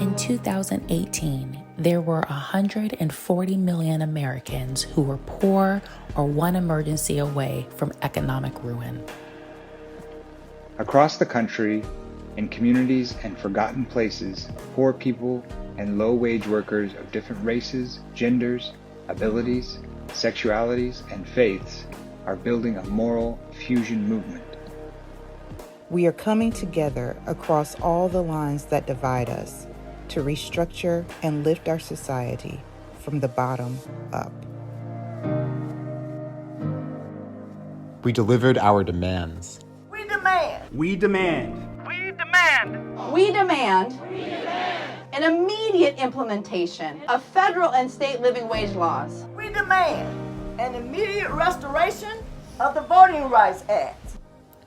In 2018, there were 140 million Americans who were poor or one emergency away from economic ruin. Across the country, in communities and forgotten places, poor people and low-wage workers of different races, genders, abilities, sexualities, and faiths are building a moral fusion movement. We are coming together across all the lines that divide us to restructure and lift our society from the bottom up. We delivered our demands. We demand. We demand. We demand. We demand an immediate implementation of federal and state living wage laws. We demand an immediate restoration of the Voting Rights Act.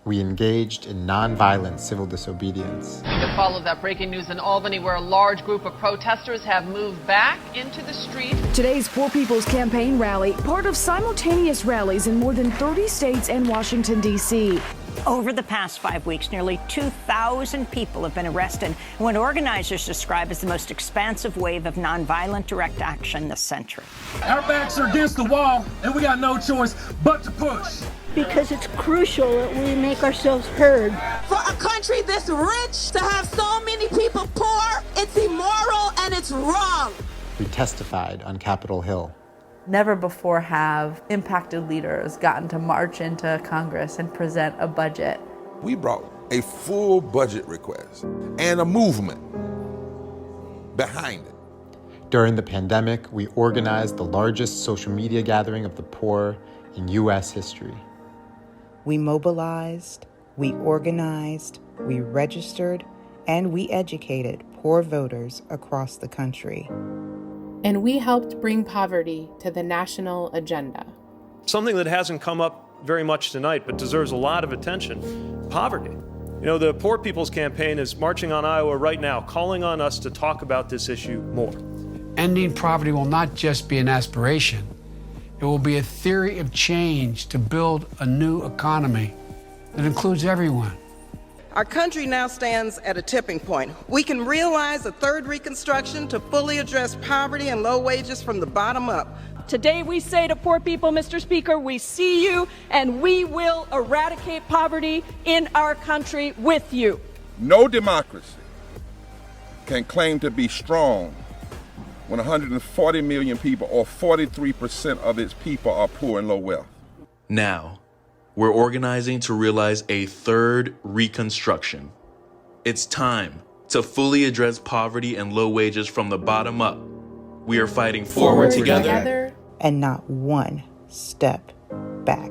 We engaged in nonviolent civil disobedience. To follow that breaking news in Albany, where a large group of protesters have moved back into the street. Today's Poor People's Campaign rally, part of simultaneous rallies in more than 30 states and Washington, D.C. Over the past 5 weeks, nearly 2,000 people have been arrested in what organizers describe as the most expansive wave of nonviolent direct action this century. Our backs are against the wall, and we got no choice but to push. Because it's crucial that we make ourselves heard. For a country this rich to have so many people poor, it's immoral and it's wrong. We testified on Capitol Hill. Never before have impacted leaders gotten to march into Congress and present a budget. We brought a full budget request and a movement behind it. During the pandemic, we organized the largest social media gathering of the poor in U.S. history. We mobilized, we organized, we registered, and we educated poor voters across the country. And we helped bring poverty to the national agenda. Something that hasn't come up very much tonight, but deserves a lot of attention: poverty. You know, the Poor People's Campaign is marching on Iowa right now, calling on us to talk about this issue more. Ending poverty will not just be an aspiration. It will be a theory of change to build a new economy that includes everyone. Our country now stands at a tipping point. We can realize a third Reconstruction to fully address poverty and low wages from the bottom up. Today we say to poor people, Mr. Speaker, we see you and we will eradicate poverty in our country with you. No democracy can claim to be strong when 140 million people, or 43% of its people, are poor and low wealth. Now, we're organizing to realize a third Reconstruction. It's time to fully address poverty and low wages from the bottom up. We are fighting forward together. And not one step back.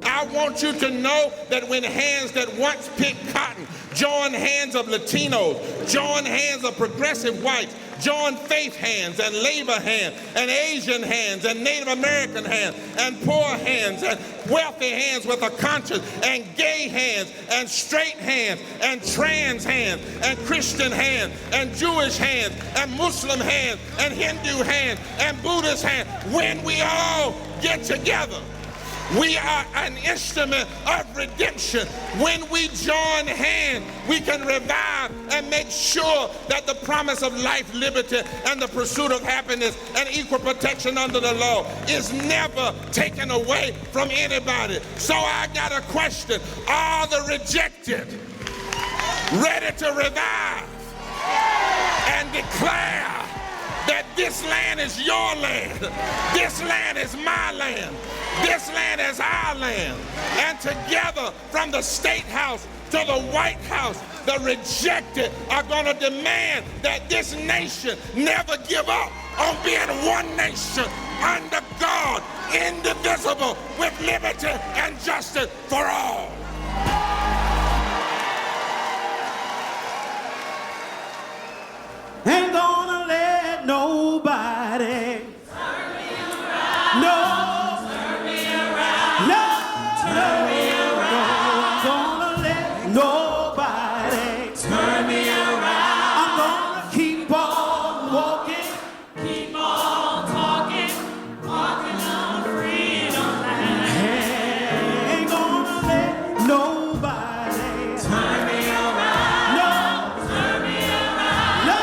I want you to know that when hands that once picked cotton join hands of Latinos, join hands of progressive whites, join faith hands and labor hands and Asian hands and Native American hands and poor hands and wealthy hands with a conscience and gay hands and straight hands and trans hands and Christian hands and Jewish hands and Muslim hands and Hindu hands and Buddhist hands. When we all get together, we are an instrument of redemption. When we join hands, we can revive and make sure that the promise of life, liberty, and the pursuit of happiness and equal protection under the law is never taken away from anybody. So I got a question. Are the rejected ready to revive and declare that this land is your land, this land is my land, this land is our land, and together from the State House to the White House, the rejected are going to demand that this nation never give up on being one nation under God, indivisible, with liberty and justice for all. Ain't gonna let nobody turn me around. No, turn me around. No, turn me around. I'm gonna let nobody turn me around. I'm gonna keep on walking, keep on talking, walking on freedom land. Ain't gonna let nobody turn me around. No, turn me around. No.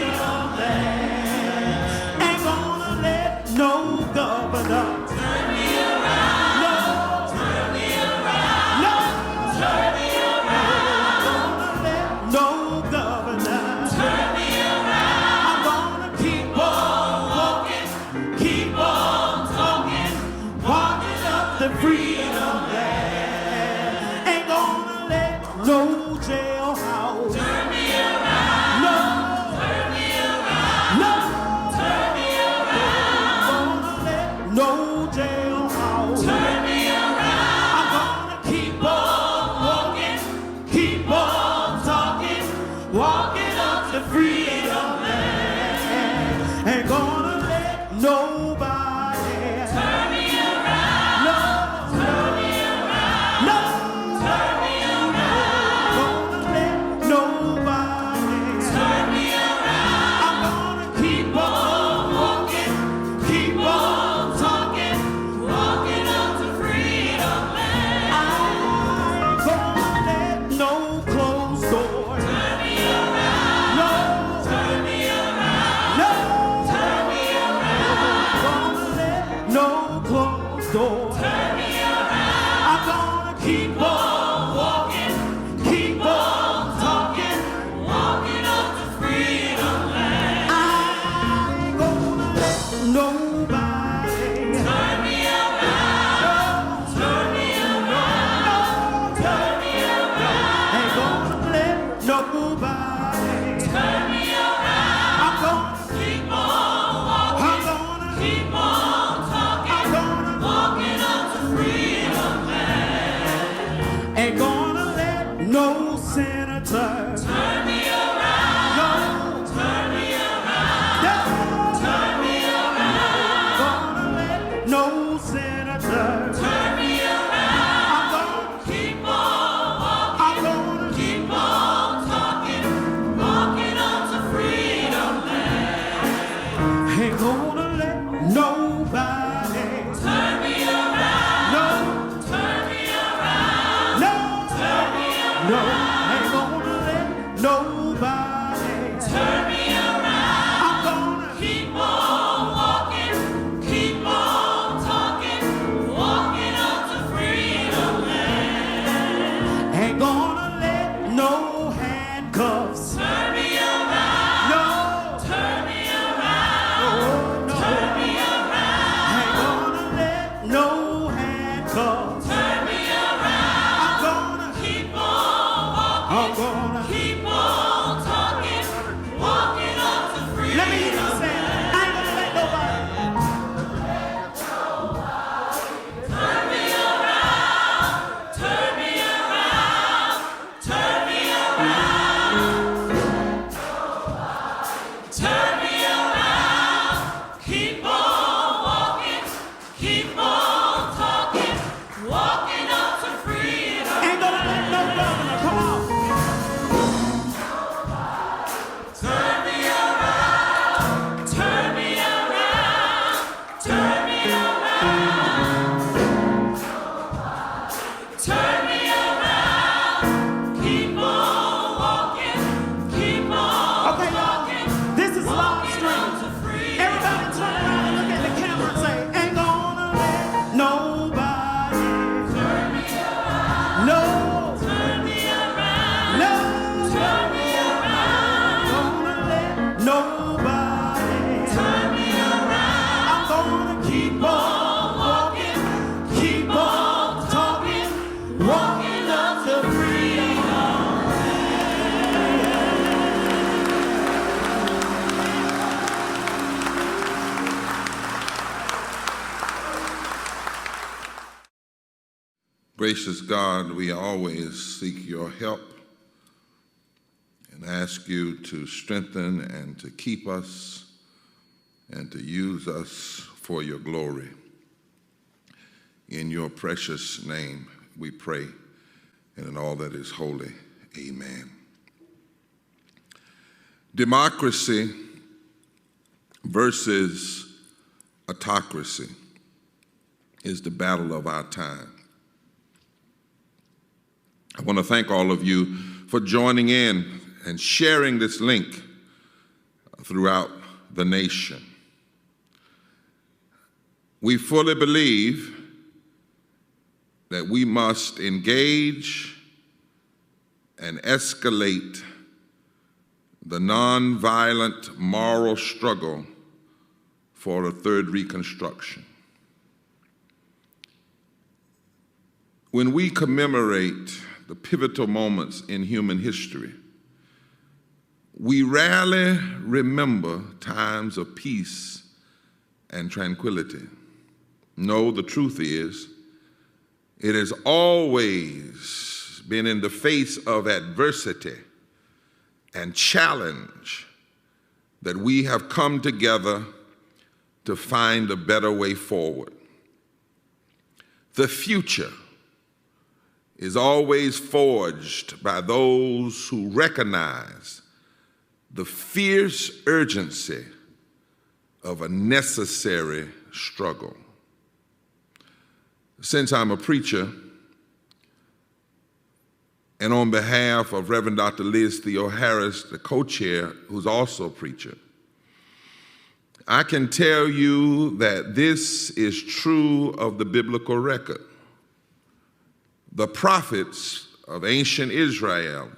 freedom land. Ain't gonna let no governor turn me around. No, turn me around. No, turn me around. Gonna let no governor turn me around. I'm gonna keep on walking, keep on talking, walking up the freedom land. Ain't gonna let no jailhouse turn me around. No, turn me around. No, turn me around. Gonna let no jailhouse turn me around. I'm gonna keep on walking, keep on talking, walking up the freedom land. Ain't gonna let nobody turn me around. No, turn me around. No, turn me around. Gonna let nobody turn me around. I'm gonna keep on walking, keep on talking, walking up to freedom land. I ain't gonna let no closed door turn me around. No, turn me around. No, turn me around. Gonna let no closed door turn me around. I'm gonna keep on walking, keep on talking, walking up to freedom land. I ain't gonna let nobody turn me around. Turn me around. Turn me around. Ain't gonna let nobody turn me around. I'm gonna keep on walking. I'm gonna keep on talking. I'm gonna walking up to freedom land. Ain't gonna let no senator turn me around. No, turn me around. No, turn me around. Gonna let no senator turn me around. I'm gonna keep on walking. I'm gonna keep on talking, walking up to freedom land. Ain't gonna let nobody turn me around. No, turn me around. No, turn me around. No, ain't gonna let nobody turn me around. I'm gonna keep on walking, keep on talking, walking up to freedom land. Ain't gonna let no handcuffs turn me around. No, turn me around. No, no, turn me around. Ain't gonna let no handcuffs turn me around. I'm gonna keep on walking. I'm gonna keep on talking, walking up to freedom. Let me hear you say, I ain't gonna let nobody turn me around, turn me around, turn me around, turn me around. Keep on walking, keep on talking, walking up to freedom. Ain't gonna let no governor, come on. Turn me around, turn me around, turn me around, turn me around. Keep on walking, keep on walking. This is live stream. Everybody turn around and look at the camera and say, ain't gonna let nobody turn me around. No, turn me around. No, turn me around. Gonna let nobody turn me around. I'm gonna keep on walking, keep on talking, walking up to freedom. Gracious God, we always seek your help and ask you to strengthen and to keep us and to use us for your glory. In your precious name we pray, and in all that is holy, amen. Democracy versus autocracy is the battle of our time. I want to thank all of you for joining in and sharing this link throughout the nation. We fully believe that we must engage and escalate the nonviolent moral struggle for a third Reconstruction. When we commemorate the pivotal moments in human history, we rarely remember times of peace and tranquility. No, the truth is, it has always been in the face of adversity and challenge that we have come together to find a better way forward. The future is always forged by those who recognize the fierce urgency of a necessary struggle. Since I'm a preacher, and on behalf of Reverend Dr. Liz Theo Harris, the co-chair, who's also a preacher, I can tell you that this is true of the biblical record. The prophets of ancient Israel,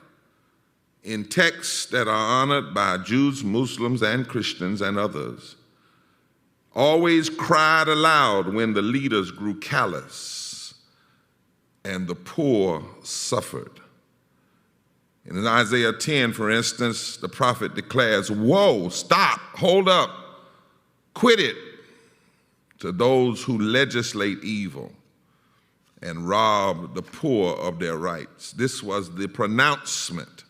in texts that are honored by Jews, Muslims, and Christians and others, always cried aloud when the leaders grew callous and the poor suffered. In Isaiah 10, for instance, the prophet declares, "Woe, stop, hold up, quit it," to those who legislate evil and rob the poor of their rights. This was the pronouncement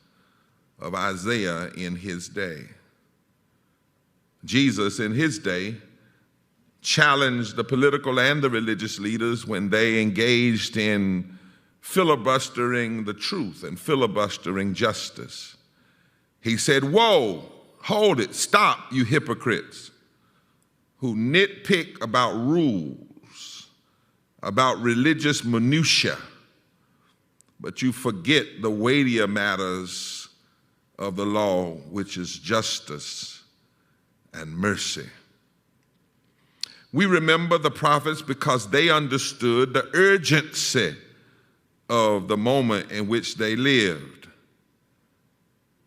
of Isaiah in his day. Jesus in his day challenged the political and the religious leaders when they engaged in filibustering the truth and filibustering justice. He said, "Whoa, hold it, stop, you hypocrites who nitpick about rules, about religious minutia, but you forget the weightier matters of the law, which is justice and mercy." We remember the prophets because they understood the urgency of the moment in which they lived.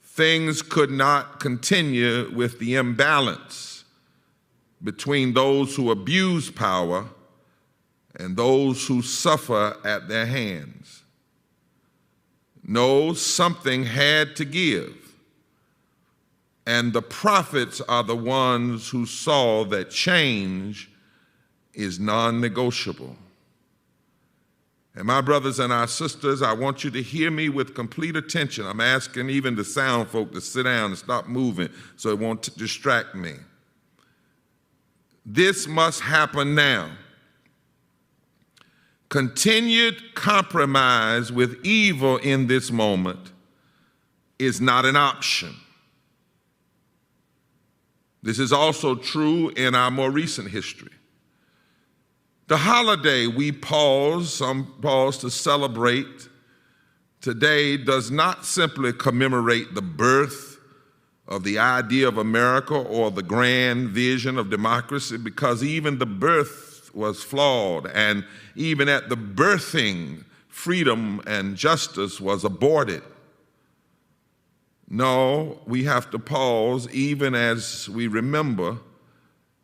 Things could not continue with the imbalance between those who abuse power and those who suffer at their hands. No, something had to give. And the prophets are the ones who saw that change is non-negotiable. And my brothers and our sisters, I want you to hear me with complete attention. I'm asking even the sound folk to sit down and stop moving so it won't distract me. This must happen now. Continued compromise with evil in this moment is not an option. This is also true in our more recent history. The holiday we some pause to celebrate today does not simply commemorate the birth of the idea of America or the grand vision of democracy, because even the birth was flawed, and even at the birthing, freedom and justice was aborted. No, we have to pause even as we remember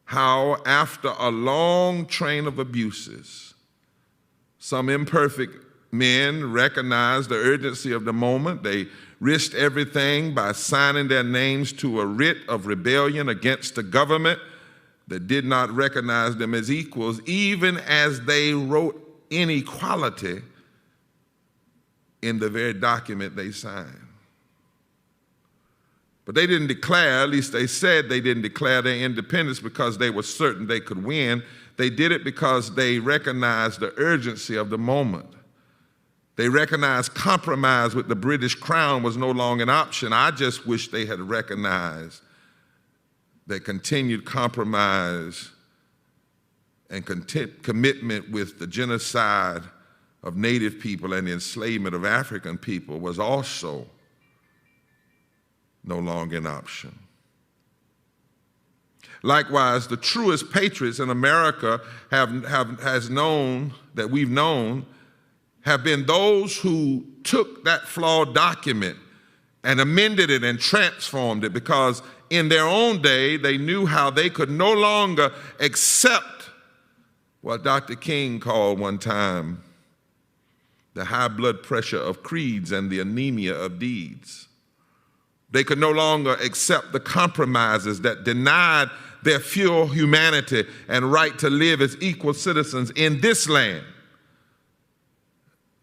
how after a long train of abuses, some imperfect men recognized the urgency of the moment. They risked everything by signing their names to a writ of rebellion against a government that did not recognize them as equals, even as they wrote inequality in the very document they signed. But they didn't declare, at least they said they didn't declare their independence because they were certain they could win. They did it because they recognized the urgency of the moment. They recognized compromise with the British Crown was no longer an option. I just wish they had recognized that continued compromise and commitment with the genocide of Native people and the enslavement of African people was also no longer an option. Likewise, the truest patriots in America have known have been those who took that flawed document and amended it and transformed it, because in their own day they knew how they could no longer accept what Dr. King called one time the high blood pressure of creeds and the anemia of deeds. They could no longer accept the compromises that denied their pure humanity and right to live as equal citizens in this land.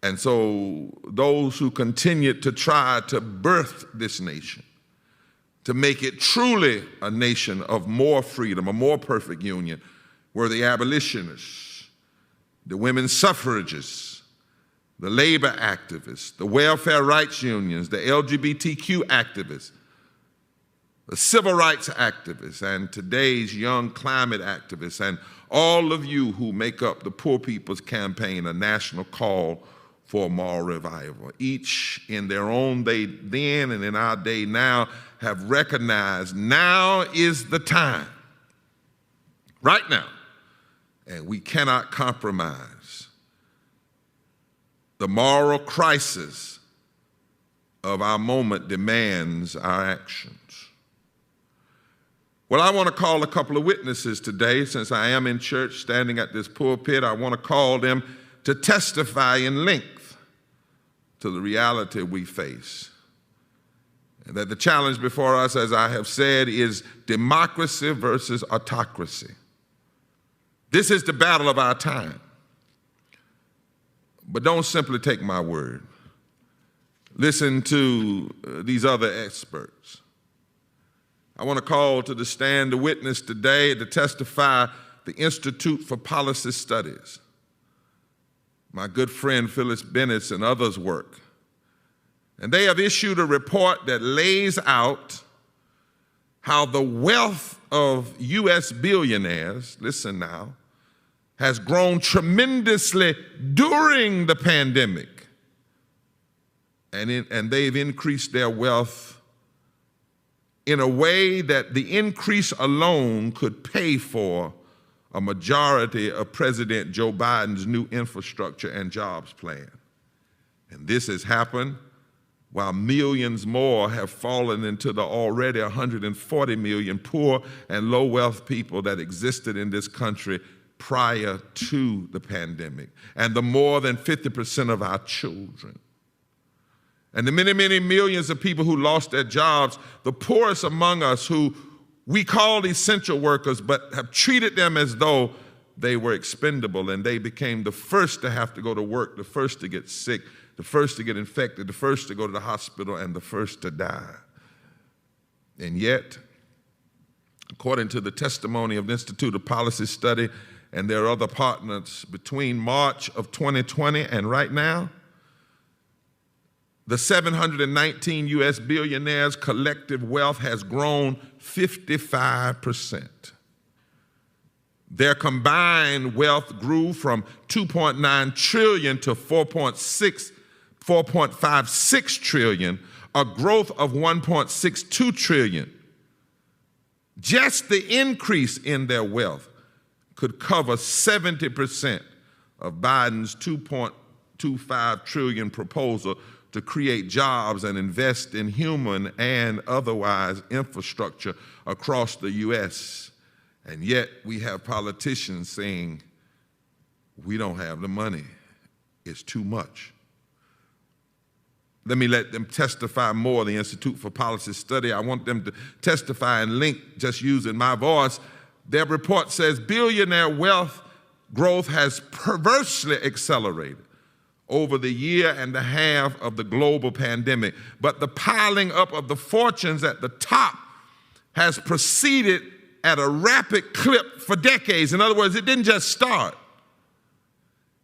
And so those who continued to try to birth this nation, to make it truly a nation of more freedom, a more perfect union, were the abolitionists, the women's suffragists, the labor activists, the welfare rights unions, the LGBTQ activists, the civil rights activists, and today's young climate activists, and all of you who make up the Poor People's Campaign, a national call for a moral revival. Each in their own day then and in our day now have recognized now is the time, right now, and we cannot compromise. The moral crisis of our moment demands our actions. Well, I want to call a couple of witnesses today. Since I am in church standing at this pulpit, I want to call them to testify in length to the reality we face. And that the challenge before us, as I have said, is democracy versus autocracy. This is the battle of our time. But don't simply take my word. Listen to these other experts. I want to call to the stand the witness today to testify the Institute for Policy Studies. My good friend Phyllis Bennett's and others' work. And they have issued a report that lays out how the wealth of U.S. billionaires, listen now, has grown tremendously during the pandemic. And they've increased their wealth in a way that the increase alone could pay for a majority of President Joe Biden's new infrastructure and jobs plan. And this has happened while millions more have fallen into the already 140 million poor and low wealth people that existed in this country prior to the pandemic, and the more than 50% of our children. And the many, many millions of people who lost their jobs, the poorest among us who we call essential workers, but have treated them as though they were expendable, and they became the first to have to go to work, the first to get sick, the first to get infected, the first to go to the hospital, and the first to die. And yet, according to the testimony of the Institute of Policy Study and their other partners, between March of 2020 and right now, the 719 U.S. billionaires' collective wealth has grown 55%. Their combined wealth grew from $2.9 trillion to $4.56 trillion, a growth of $1.62 trillion. Just the increase in their wealth could cover 70% of Biden's $2.25 trillion proposal to create jobs and invest in human and otherwise infrastructure across the U.S. And yet we have politicians saying, we don't have the money, it's too much. Let me let them testify more, the Institute for Policy Study. I want them to testify and link, just using my voice. Their report says billionaire wealth growth has perversely accelerated over the year and a half of the global pandemic. But the piling up of the fortunes at the top has proceeded at a rapid clip for decades. In other words, it didn't just start.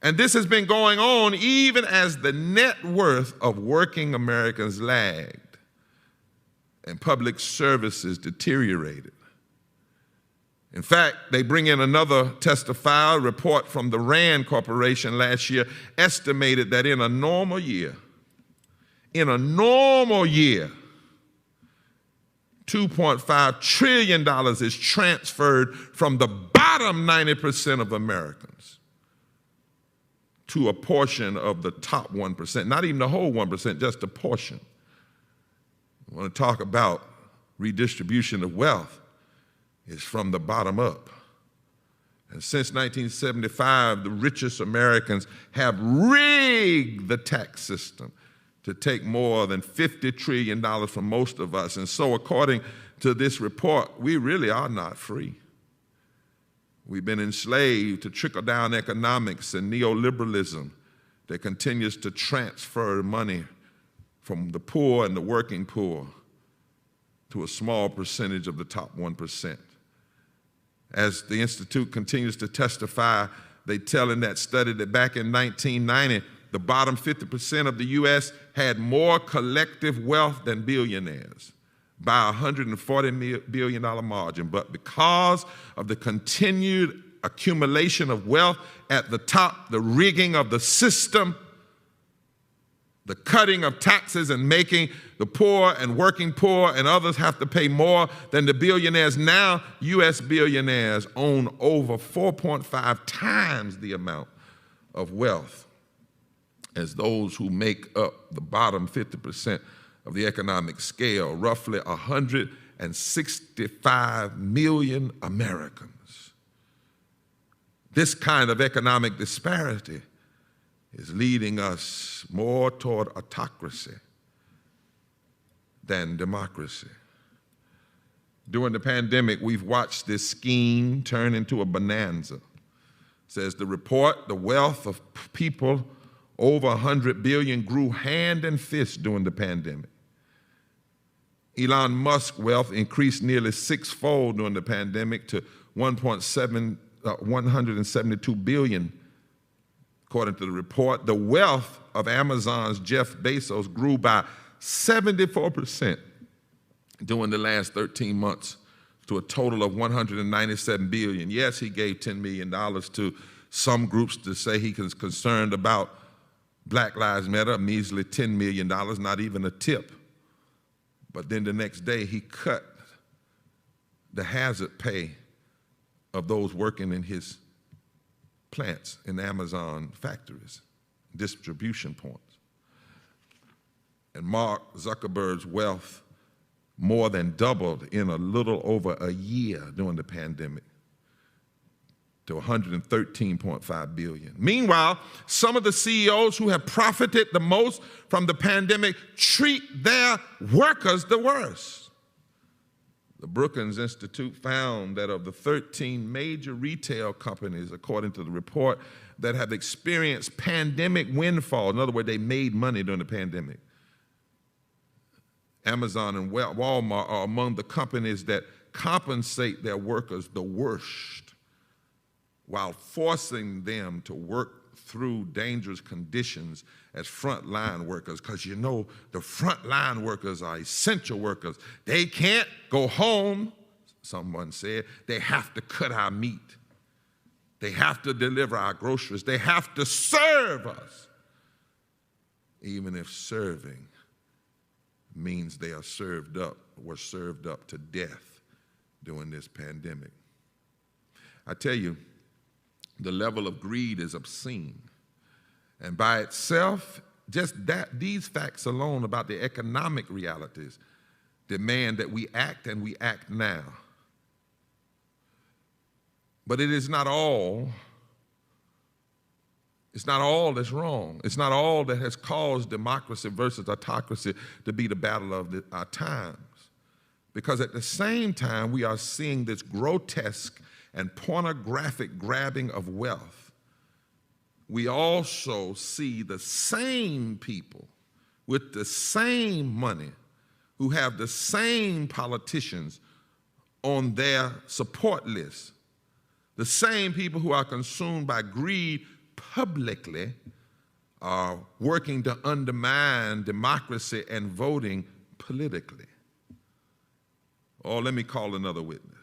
And this has been going on even as the net worth of working Americans lagged and public services deteriorated. In fact, they bring in another testifier. Report from the RAND Corporation last year estimated that in a normal year, $2.5 trillion is transferred from the bottom 90% of Americans to a portion of the top 1%, not even the whole 1%, just a portion. I want to talk about redistribution of wealth. It's from the bottom up. And since 1975, the richest Americans have rigged the tax system to take more than $50 trillion from most of us. And so according to this report, we really are not free. We've been enslaved to trickle-down economics and neoliberalism that continues to transfer money from the poor and the working poor to a small percentage of the top 1%. As the Institute continues to testify, they tell in that study that back in 1990, the bottom 50% of the U.S. had more collective wealth than billionaires by a $140 billion margin. But because of the continued accumulation of wealth at the top, the rigging of the system, the cutting of taxes and making the poor and working poor and others have to pay more than the billionaires. Now, U.S. billionaires own over 4.5 times the amount of wealth as those who make up the bottom 50% of the economic scale, roughly 165 million Americans. This kind of economic disparity is leading us more toward autocracy than democracy. During the pandemic, we've watched this scheme turn into a bonanza. Says the report, the wealth of people over 100 billion grew hand and fist during the pandemic. Elon Musk's wealth increased nearly sixfold during the pandemic to 172 billion. According to the report, the wealth of Amazon's Jeff Bezos grew by 74% during the last 13 months to a total of 197 billion. Yes, he gave $10 million to some groups to say he was concerned about Black Lives Matter, a measly $10 million, not even a tip. But then the next day he cut the hazard pay of those working in his plants in Amazon factories, distribution points. And Mark Zuckerberg's wealth more than doubled in a little over a year during the pandemic to 113.5 billion. Meanwhile, some of the CEOs who have profited the most from the pandemic treat their workers the worst. The Brookings Institute found that of the 13 major retail companies, according to the report, that have experienced pandemic windfall, in other words, they made money during the pandemic, Amazon and Walmart are among the companies that compensate their workers the worst while forcing them to work through dangerous conditions as frontline workers, because you know the frontline workers are essential workers. They can't go home, someone said. They have to cut our meat. They have to deliver our groceries. They have to serve us, even if serving means they are served up, were served up to death during this pandemic. I tell you, the level of greed is obscene. And by itself, just these facts alone about the economic realities demand that we act, and we act now. But it is not all. It's not all that's wrong. It's not all that has caused democracy versus autocracy to be the battle of our times. Because at the same time, we are seeing this grotesque and pornographic grabbing of wealth. We also see the same people with the same money who have the same politicians on their support list. The same people who are consumed by greed publicly are working to undermine democracy and voting politically. Or let me call another witness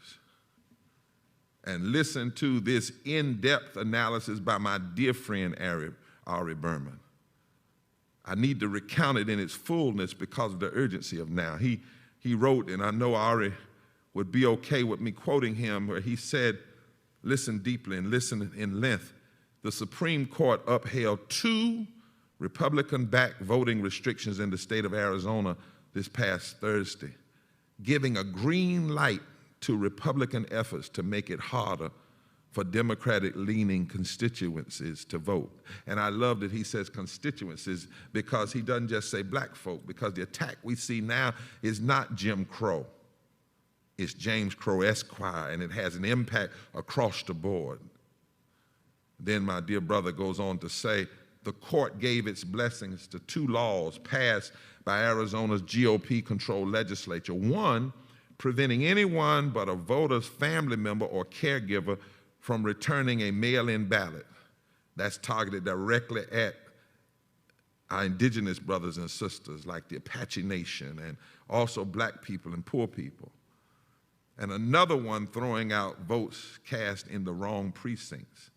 and listen to this in-depth analysis by my dear friend Ari Berman. I need to recount it in its fullness because of the urgency of now. He he wrote, and I know Ari would be okay with me quoting him, where he said, listen deeply and listen in length. The Supreme Court upheld 2 Republican-backed voting restrictions in the state of Arizona this past Thursday, giving a green light to Republican efforts to make it harder for Democratic-leaning constituencies to vote. And I love that he says constituencies, because he doesn't just say black folk, because the attack we see now is not Jim Crow. It's James Crow Esquire, and it has an impact across the board. Then my dear brother goes on to say, the court gave its blessings to 2 laws passed by Arizona's GOP-controlled legislature. One, preventing anyone but a voter's family member or caregiver from returning a mail-in ballot. That's targeted directly at our indigenous brothers and sisters, like the Apache Nation, and also black people and poor people. And another one throwing out votes cast in the wrong precincts.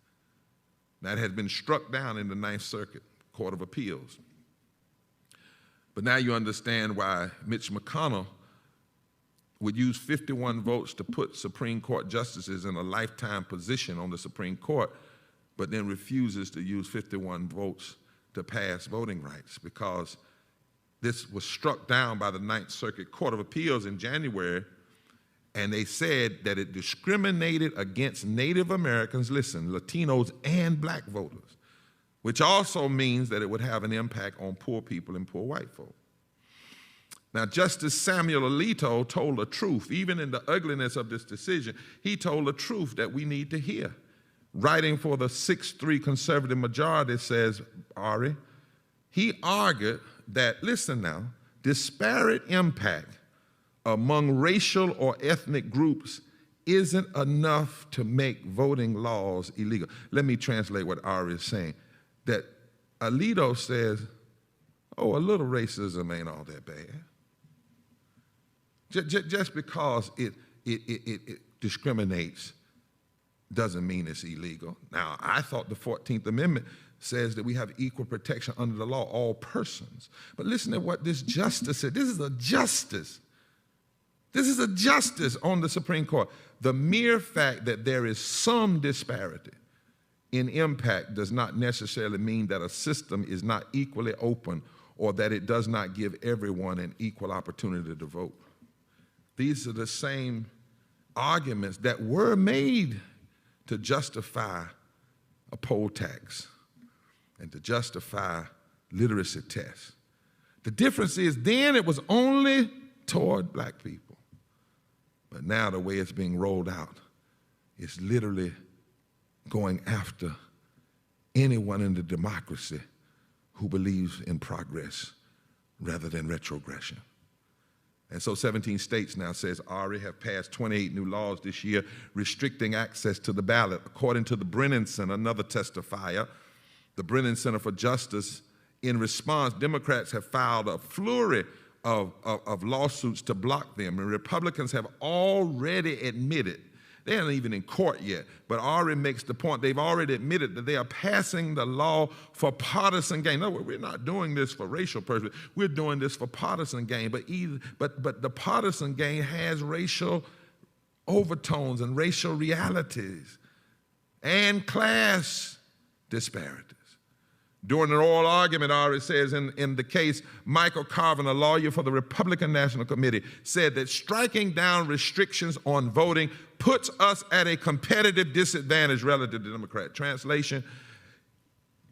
That has been struck down in the Ninth Circuit Court of Appeals. But now you understand why Mitch McConnell would use 51 votes to put Supreme Court justices in a lifetime position on the Supreme Court, but then refuses to use 51 votes to pass voting rights, because this was struck down by the Ninth Circuit Court of Appeals in January, and they said that it discriminated against Native Americans, listen, Latinos and black voters, which also means that it would have an impact on poor people and poor white folk. Now, Justice Samuel Alito told the truth. Even in the ugliness of this decision, he told the truth that we need to hear. Writing for the 6-3 conservative majority, says Ari, he argued that, listen now, disparate impact among racial or ethnic groups isn't enough to make voting laws illegal. Let me translate what Ari is saying. That Alito says, oh, a little racism ain't all that bad. Just because it discriminates doesn't mean it's illegal. Now, I thought the 14th Amendment says that we have equal protection under the law, all persons. But listen to what this justice said. This is a justice. This is a justice on the Supreme Court. The mere fact that there is some disparity in impact does not necessarily mean that a system is not equally open or that it does not give everyone an equal opportunity to vote. These are the same arguments that were made to justify a poll tax and to justify literacy tests. The difference is then it was only toward black people. But now the way it's being rolled out is literally going after anyone in the democracy who believes in progress rather than retrogression. And so 17 states now, says Ari, have passed 28 new laws this year restricting access to the ballot. According to the Brennan Center, another testifier, the Brennan Center for Justice, in response, Democrats have filed a flurry of lawsuits to block them, and Republicans have already admitted, they aren't even in court yet, but Ari makes the point, they've already admitted that they are passing the law for partisan gain. No, we're not doing this for racial purposes, we're doing this for partisan gain, but the partisan gain has racial overtones and racial realities and class disparities. During an oral argument, Ari says, in the case, Michael Carvin, a lawyer for the Republican National Committee, said that striking down restrictions on voting puts us at a competitive disadvantage relative to Democrat. Translation,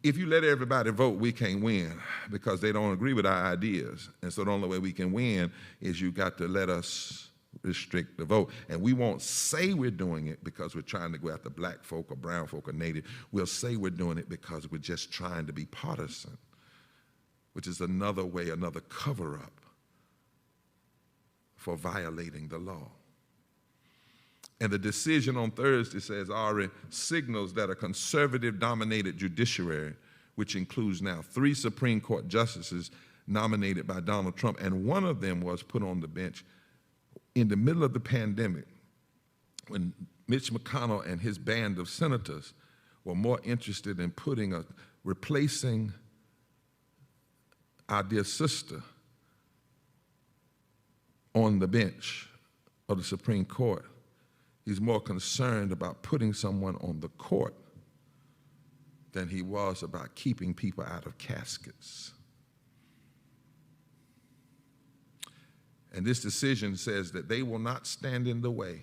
if you let everybody vote, we can't win because they don't agree with our ideas. And so the only way we can win is you got to let us restrict the vote. And we won't say we're doing it because we're trying to go after black folk or brown folk or native. We'll say we're doing it because we're just trying to be partisan, which is another way, another cover-up for violating the law. And the decision on Thursday, says Ari, signals that a conservative-dominated judiciary, which includes now 3 Supreme Court justices nominated by Donald Trump, and one of them was put on the bench in the middle of the pandemic, when Mitch McConnell and his band of senators were more interested in replacing our dear sister on the bench of the Supreme Court. He's more concerned about putting someone on the court than he was about keeping people out of caskets. And this decision says that they will not stand in the way,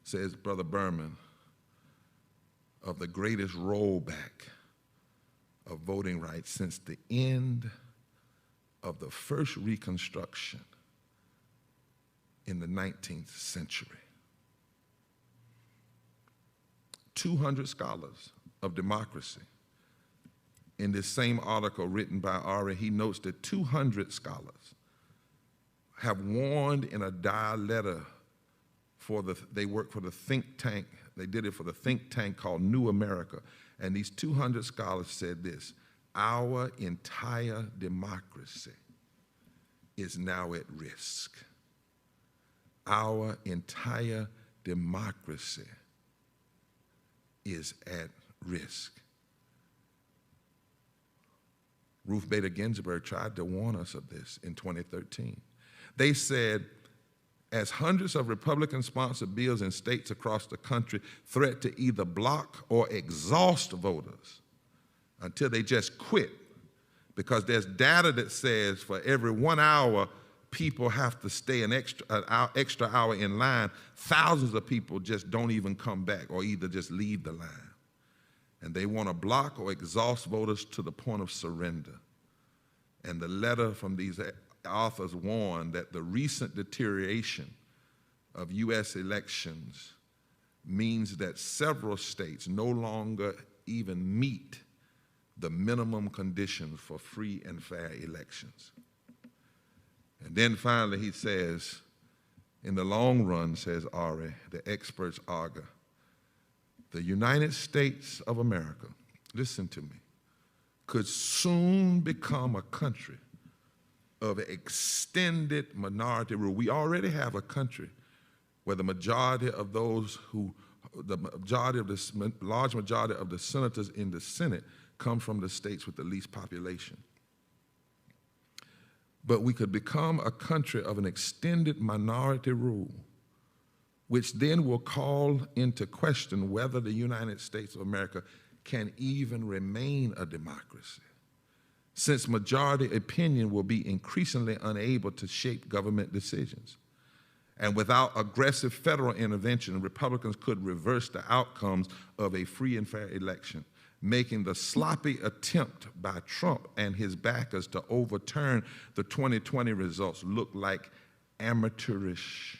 says Brother Berman, of the greatest rollback of voting rights since the end of the first Reconstruction in the 19th century. 200 scholars of democracy. In this same article written by Ari, he notes that 200 scholars have warned in a dire letter they work for the think tank, they did it for the think tank called New America, and these 200 scholars said this: our entire democracy is now at risk. Our entire democracy is at risk. Ruth Bader Ginsburg tried to warn us of this in 2013. They said, as hundreds of Republican-sponsored bills in states across the country threat to either block or exhaust voters until they just quit, because there's data that says for every 1 hour people have to stay an extra hour in line, thousands of people just don't even come back or either just leave the line. And they want to block or exhaust voters to the point of surrender. And the letter from these authors warned that the recent deterioration of U.S. elections means that several states no longer even meet the minimum conditions for free and fair elections. And then finally he says, in the long run, says Ari, the experts argue, the United States of America, listen to me, could soon become a country of extended minority rule. We already have a country where the majority of those who, large majority of the senators in the Senate come from the states with the least population. But we could become a country of an extended minority rule, which then will call into question whether the United States of America can even remain a democracy, since majority opinion will be increasingly unable to shape government decisions. And without aggressive federal intervention, Republicans could reverse the outcomes of a free and fair election, making the sloppy attempt by Trump and his backers to overturn the 2020 results look like amateurish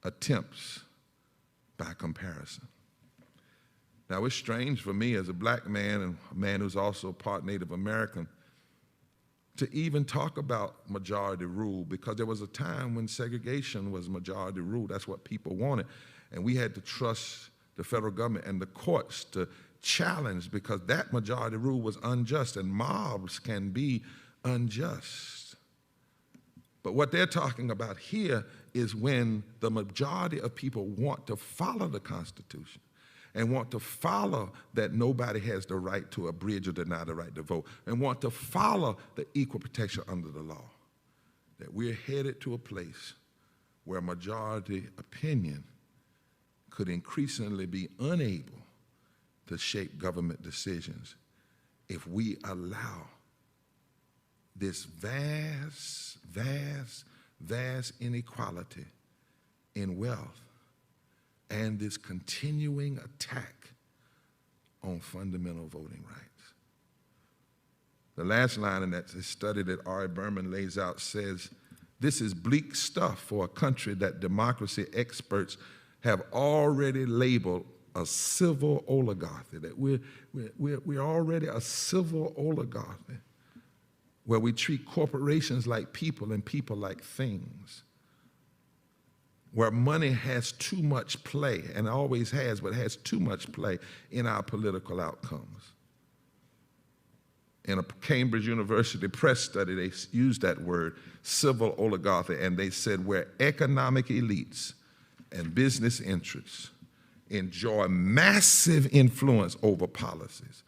attempts by comparison. Now, it's strange for me as a black man and a man who's also part Native American to even talk about majority rule, because there was a time when segregation was majority rule. That's what people wanted. And we had to trust the federal government and the courts to challenge, because that majority rule was unjust, and mobs can be unjust. But what they're talking about here is when the majority of people want to follow the Constitution and want to follow that nobody has the right to abridge or deny the right to vote, and want to follow the equal protection under the law, that we're headed to a place where majority opinion could increasingly be unable to shape government decisions if we allow this vast, vast, vast inequality in wealth and this continuing attack on fundamental voting rights. The last line in that study that Ari Berman lays out says, this is bleak stuff for a country that democracy experts have already labeled a civil oligarchy, that we're already a civil oligarchy, where we treat corporations like people and people like things, where money has too much play, and always has, but has too much play in our political outcomes. In a Cambridge University press study, they used that word, civil oligarchy, and they said where economic elites and business interests enjoy massive influence over policies,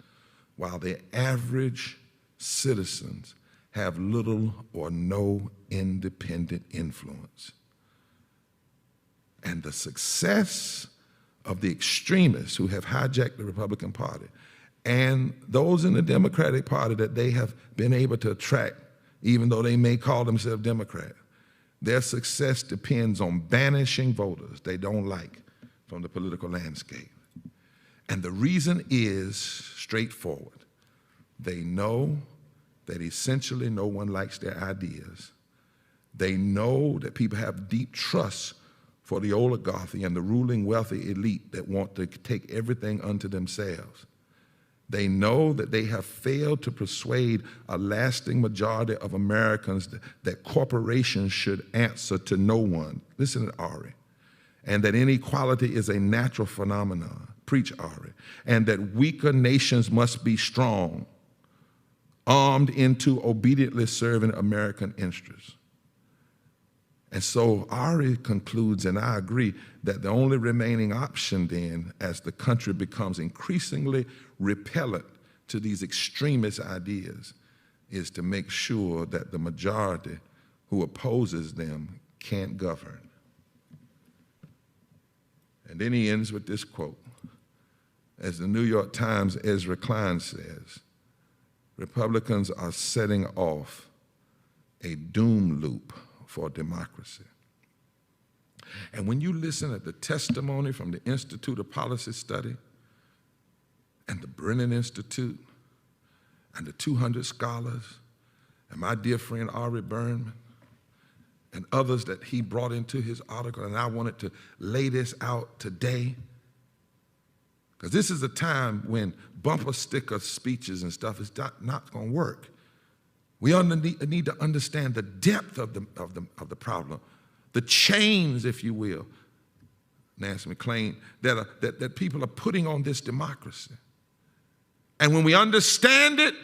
while the average citizens have little or no independent influence. And the success of the extremists who have hijacked the Republican Party and those in the Democratic Party that they have been able to attract, even though they may call themselves Democrats, their success depends on banishing voters they don't like from the political landscape. And the reason is straightforward. They know that essentially no one likes their ideas. They know that people have deep trust for the oligarchy and the ruling wealthy elite that want to take everything unto themselves. They know that they have failed to persuade a lasting majority of Americans that corporations should answer to no one. Listen to Ari. And that inequality is a natural phenomenon. Preach, Ari. And that weaker nations must be strong, armed into obediently serving American interests. And so Ari concludes, and I agree, that the only remaining option then, as the country becomes increasingly repellent to these extremist ideas, is to make sure that the majority who opposes them can't govern. And then he ends with this quote. As the New York Times' Ezra Klein says, Republicans are setting off a doom loop for democracy. And when you listen to the testimony from the Institute of Policy Study and the Brennan Institute and the 200 scholars and my dear friend Ari Berman and others that he brought into his article, and I wanted to lay this out today, because this is a time when bumper sticker speeches and stuff is not going to work. We need to understand the depth of the problem, the chains, if you will, Nancy McClain, that people are putting on this democracy. And when we understand it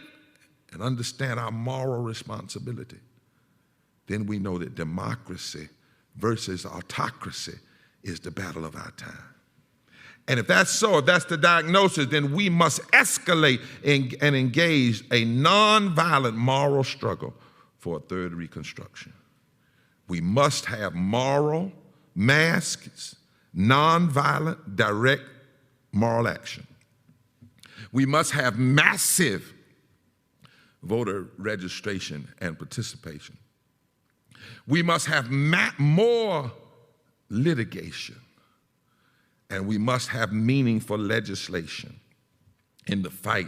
and understand our moral responsibility, then we know that democracy versus autocracy is the battle of our time. And if that's so, if that's the diagnosis, then we must escalate and engage a nonviolent moral struggle for a third Reconstruction. We must have moral, masked, nonviolent, direct moral action. We must have massive voter registration and participation. We must have more litigation. And we must have meaningful legislation in the fight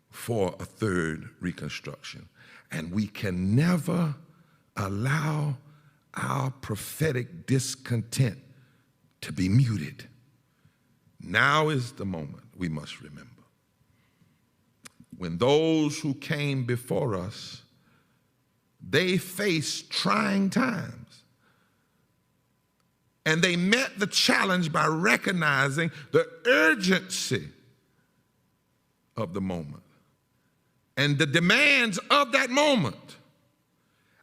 for a third Reconstruction. And we can never allow our prophetic discontent to be muted. Now is the moment we must remember. When those who came before us, they faced trying times. And they met the challenge by recognizing the urgency of the moment and the demands of that moment.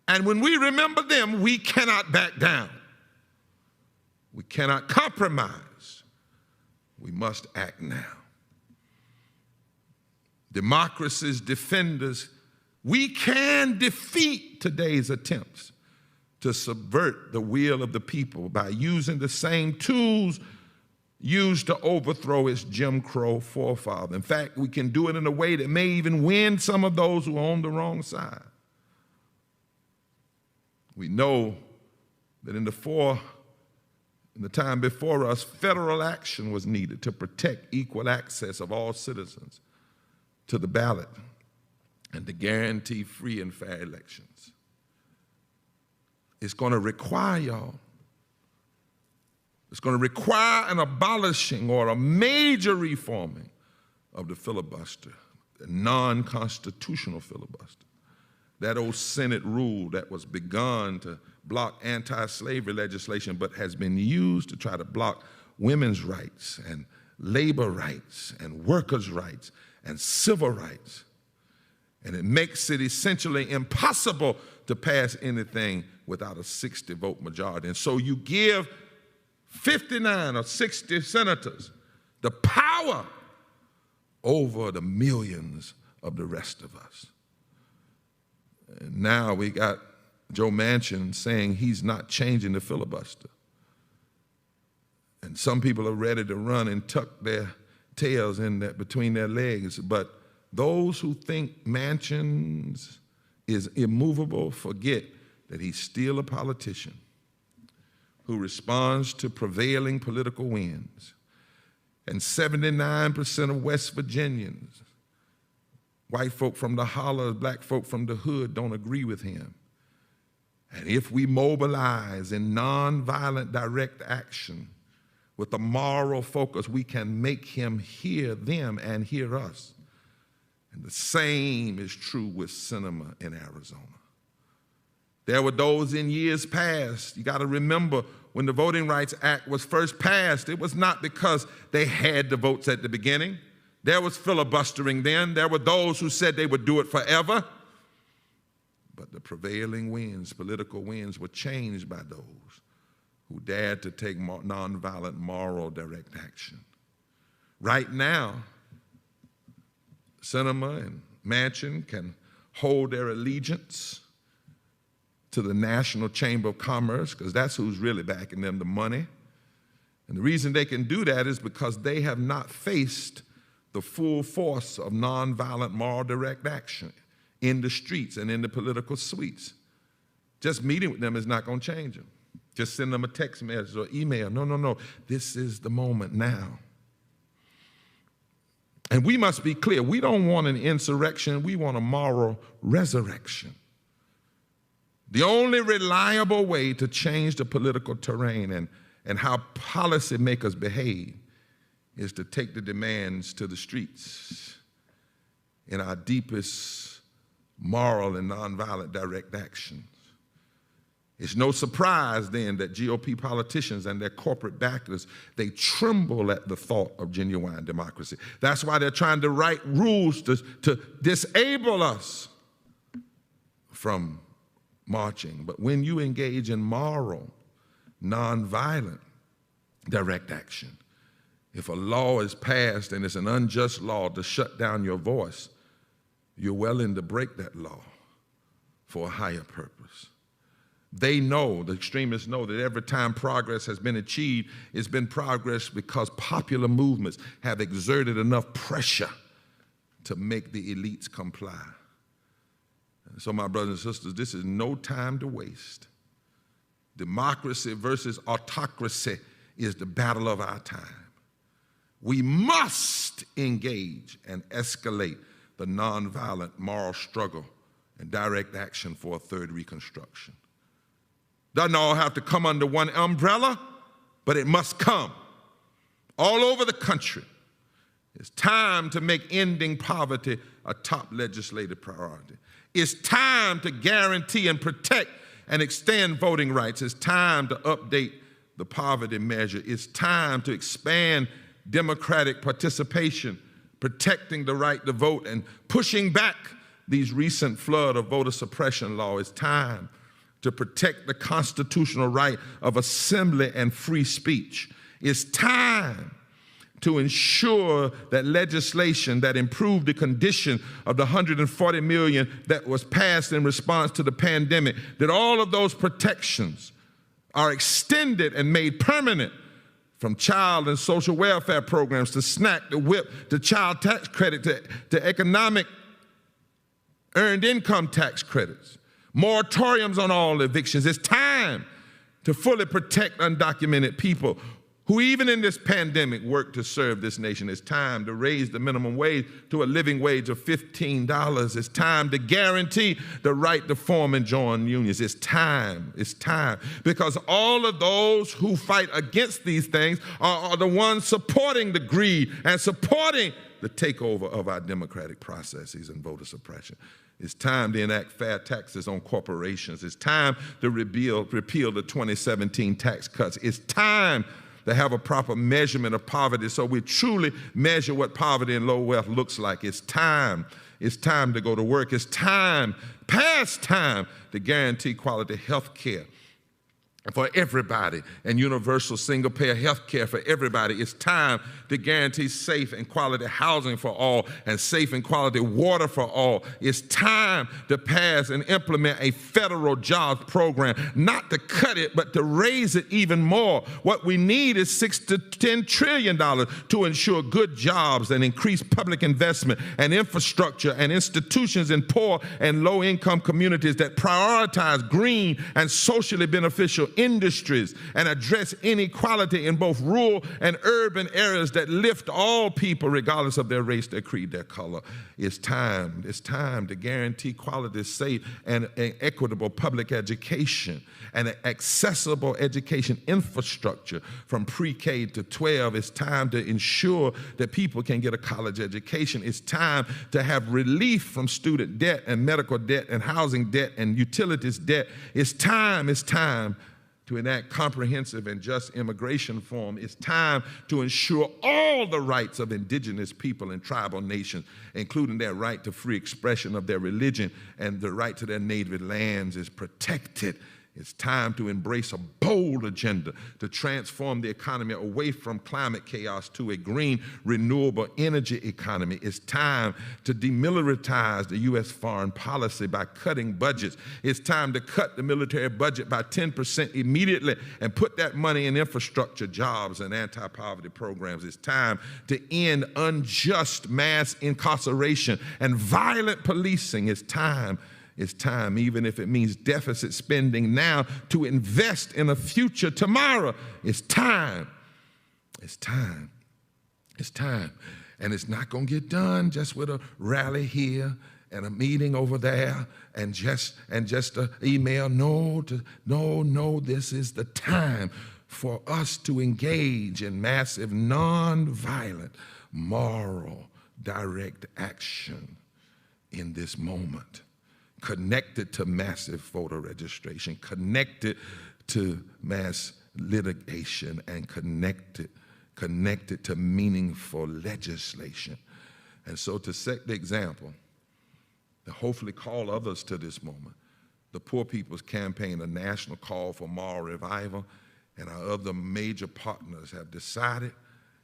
And when we remember them, we cannot back down. We cannot compromise. We must act now. Democracy's defenders, we can defeat today's attempts to subvert the will of the people by using the same tools used to overthrow its Jim Crow forefather. In fact, we can do it in a way that may even win some of those who are on the wrong side. We know that in the time before us, federal action was needed to protect equal access of all citizens to the ballot and to guarantee free and fair elections. It's going to require, y'all, it's going to require an abolishing or a major reforming of the filibuster, the non-constitutional filibuster. That old Senate rule that was begun to block anti-slavery legislation but has been used to try to block women's rights and labor rights and workers' rights and civil rights. And it makes it essentially impossible to pass anything without a 60-vote majority. And so you give 59 or 60 senators the power over the millions of the rest of us. And now we got Joe Manchin saying he's not changing the filibuster. And some people are ready to run and tuck their tails in between their legs. But those who think Manchin is immovable forget that he's still a politician who responds to prevailing political winds. And 79% of West Virginians, white folk from the hollers, black folk from the hood, don't agree with him. And if we mobilize in nonviolent direct action with a moral focus, we can make him hear them and hear us. And the same is true with Sinema in Arizona. There were those in years past, you got to remember, when the Voting Rights Act was first passed, it was not because they had the votes at the beginning. There was filibustering then. There were those who said they would do it forever. But the prevailing winds, political winds, were changed by those who dared to take nonviolent, moral, direct action. Right now, Sinema and Manchin can hold their allegiance to the National Chamber of Commerce, because that's who's really backing them the money. And the reason they can do that is because they have not faced the full force of nonviolent, moral, direct action in the streets and in the political suites. Just meeting with them is not going to change them. Just send them a text message or email. No. This is the moment now. And we must be clear. We don't want an insurrection. We want a moral resurrection. The only reliable way to change the political terrain and how policymakers behave is to take the demands to the streets in our deepest moral and nonviolent direct actions. It's no surprise then that GOP politicians and their corporate backers, they tremble at the thought of genuine democracy. That's why they're trying to write rules to disable us from marching. But when you engage in moral, nonviolent direct action, if a law is passed and it's an unjust law to shut down your voice, you're willing to break that law for a higher purpose. They know, the extremists know, that every time progress has been achieved, it's been progress because popular movements have exerted enough pressure to make the elites comply. So my brothers and sisters, this is no time to waste. Democracy versus autocracy is the battle of our time. We must engage and escalate the nonviolent moral struggle and direct action for a third Reconstruction. Doesn't all have to come under one umbrella, but it must come all over the country. It's time to make ending poverty a top legislative priority. It's time to guarantee and protect and extend voting rights. It's time to update the poverty measure. It's time to expand democratic participation, protecting the right to vote and pushing back these recent flood of voter suppression law. It's time to protect the constitutional right of assembly and free speech. It's time to ensure that legislation that improved the condition of the 140 million that was passed in response to the pandemic, that all of those protections are extended and made permanent, from child and social welfare programs to SNAP, to WHIP, to child tax credit, to economic earned income tax credits, moratoriums on all evictions. It's time to fully protect undocumented people who even in this pandemic work to serve this nation. It's time to raise the minimum wage to a living wage of $15. It's time to guarantee the right to form and join unions. It's time, because all of those who fight against these things are the ones supporting the greed and supporting the takeover of our democratic processes and voter suppression. It's time to enact fair taxes on corporations. It's time to repeal the 2017 tax cuts. It's time to have a proper measurement of poverty so we truly measure what poverty and low wealth looks like. It's time to go to work. It's time, past time, to guarantee quality health care for everybody, and universal single-payer health care for everybody. It's time to guarantee safe and quality housing for all and safe and quality water for all. It's time to pass and implement a federal jobs program, not to cut it, but to raise it even more. What we need is $6 to $10 trillion to ensure good jobs and increase public investment and infrastructure and institutions in poor and low-income communities that prioritize green and socially beneficial industries and address inequality in both rural and urban areas that lift all people regardless of their race, their creed, their color. It's time to guarantee quality, safe, and equitable public education and accessible education infrastructure from pre-K to 12. It's time to ensure that people can get a college education. It's time to have relief from student debt and medical debt and housing debt and utilities debt. It's time to enact comprehensive and just immigration reform. It's time to ensure all the rights of indigenous people and tribal nations, including their right to free expression of their religion and the right to their native lands, is protected. It's time to embrace a bold agenda to transform the economy away from climate chaos to a green, renewable energy economy. It's time to demilitarize the U.S. foreign policy by cutting budgets. It's time to cut the military budget by 10% immediately and put that money in infrastructure, jobs, and anti-poverty programs. It's time to end unjust mass incarceration and violent policing. It's time, even if it means deficit spending now, to invest in a future tomorrow. It's time. It's time. It's time. And it's not going to get done just with a rally here and a meeting over there and just an email. No, this is the time for us to engage in massive, nonviolent, moral, direct action in this moment. Connected to massive voter registration, connected to mass litigation, and connected to meaningful legislation. And so to set the example, to hopefully call others to this moment, the Poor People's Campaign, a national call for moral revival, and our other major partners have decided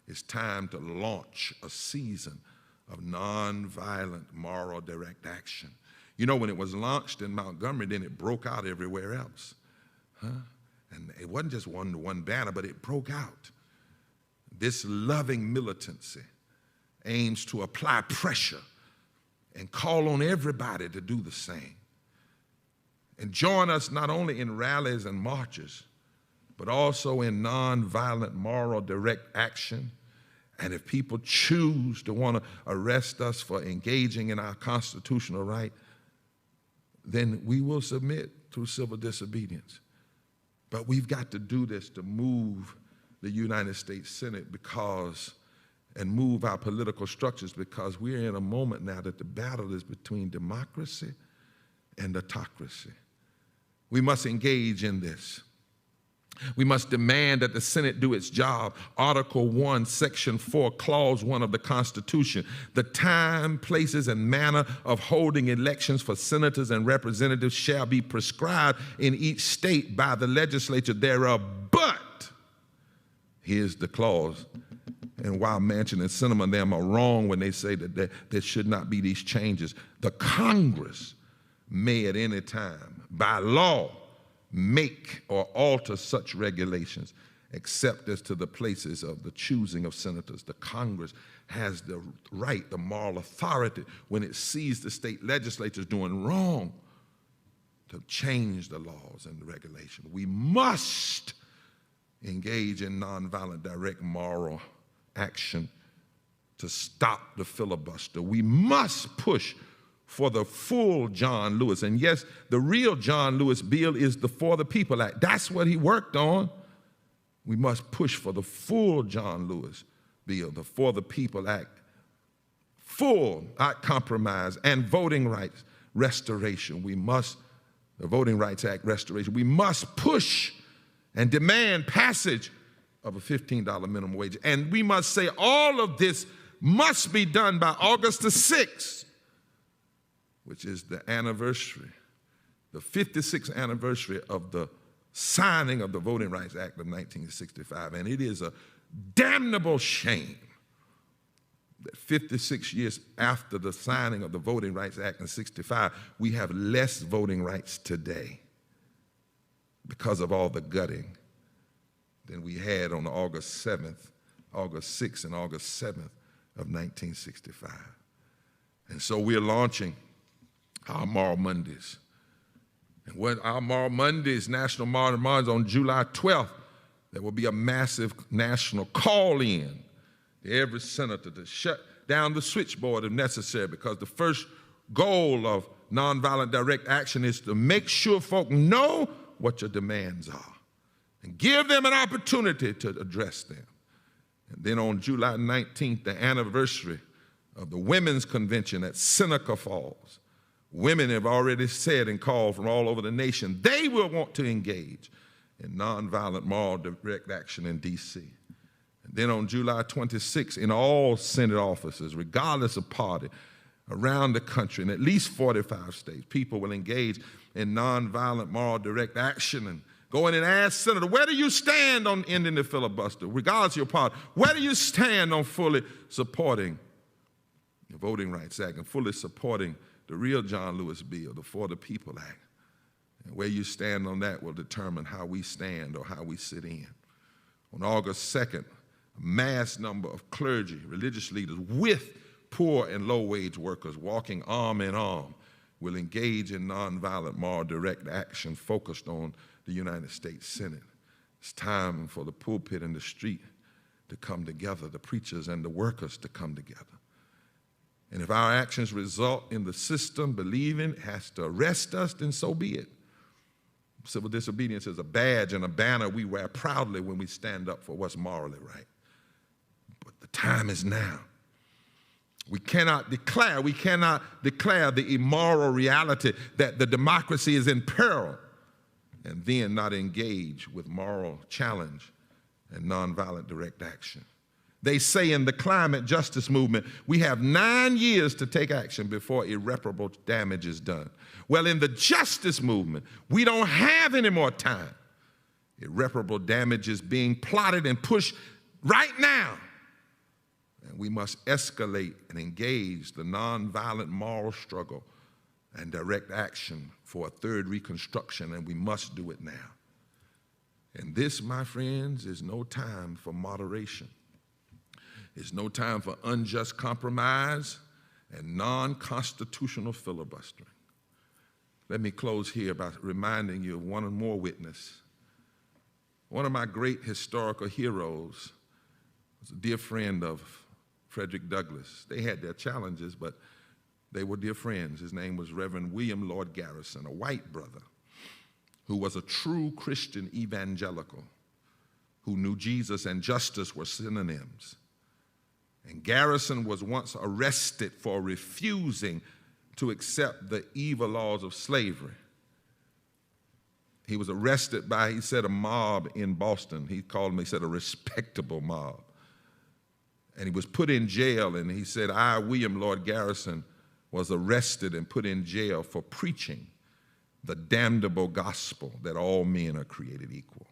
it's time to launch a season of nonviolent moral direct action. You know, when it was launched in Montgomery, then it broke out everywhere else. And it wasn't just one banner, but it broke out. This loving militancy aims to apply pressure and call on everybody to do the same. And join us not only in rallies and marches, but also in nonviolent moral direct action. And if people choose to want to arrest us for engaging in our constitutional right, then we will submit through civil disobedience. But we've got to do this to move the United States Senate and move our political structures, because we're in a moment now that the battle is between democracy and autocracy. We must engage in this. We must demand that the Senate do its job. Article 1, Section 4, Clause 1 of the Constitution. The time, places, and manner of holding elections for senators and representatives shall be prescribed in each state by the legislature thereof. But, here's the clause, and while Manchin and Sinema and them are wrong when they say that there should not be these changes, the Congress may at any time, by law, make or alter such regulations, except as to the places of the choosing of senators. The Congress has the right, the moral authority, when it sees the state legislatures doing wrong, to change the laws and the regulation. We must engage in nonviolent, direct moral action to stop the filibuster. We must push for the full John Lewis. And yes, the real John Lewis bill is the For the People Act. That's what he worked on. We must push for the full John Lewis bill, the For the People Act, full, not compromise, and voting rights restoration. The Voting Rights Act restoration. We must push and demand passage of a $15 minimum wage. And we must say all of this must be done by August the 6th, which is the anniversary, the 56th anniversary of the signing of the Voting Rights Act of 1965. And it is a damnable shame that 56 years after the signing of the Voting Rights Act in 65, we have less voting rights today because of all the gutting than we had on August 7th, August 6th, and August 7th of 1965. And so we're launching our Moral Mondays. And when our Moral Mondays, National Moral Mondays on July 12th, there will be a massive national call-in to every senator to shut down the switchboard if necessary, because the first goal of nonviolent direct action is to make sure folk know what your demands are and give them an opportunity to address them. And then on July 19th, the anniversary of the Women's Convention at Seneca Falls, women have already said and called from all over the nation they will want to engage in nonviolent moral direct action in D.C. And then on July 26th, in all Senate offices, regardless of party, around the country, in at least 45 states, people will engage in nonviolent moral direct action and go in and ask Senator, where do you stand on ending the filibuster, regardless of your party? Where do you stand on fully supporting the Voting Rights Act and fully supporting the real John Lewis bill, the For the People Act? And where you stand on that will determine how we stand or how we sit in. On August 2nd, a mass number of clergy, religious leaders with poor and low-wage workers walking arm in arm will engage in nonviolent moral direct action focused on the United States Senate. It's time for the pulpit and the street to come together, the preachers and the workers to come together. And if our actions result in the system believing it has to arrest us, then so be it. Civil disobedience is a badge and a banner we wear proudly when we stand up for what's morally right. But the time is now. We cannot declare the immoral reality that the democracy is in peril and then not engage with moral challenge and nonviolent direct action. They say in the climate justice movement, we have 9 years to take action before irreparable damage is done. Well, in the justice movement, we don't have any more time. Irreparable damage is being plotted and pushed right now. And we must escalate and engage the nonviolent moral struggle and direct action for a third Reconstruction, and we must do it now. And this, my friends, is no time for moderation. It's no time for unjust compromise and non-constitutional filibustering. Let me close here by reminding you of one more witness. One of my great historical heroes was a dear friend of Frederick Douglass. They had their challenges, but they were dear friends. His name was Reverend William Lloyd Garrison, a white brother who was a true Christian evangelical who knew Jesus and justice were synonyms. And Garrison was once arrested for refusing to accept the evil laws of slavery. He was arrested by, he said, a mob in Boston. He called them, he said, a respectable mob. And he was put in jail, and he said, I, William Lloyd Garrison, was arrested and put in jail for preaching the damnable gospel that all men are created equal.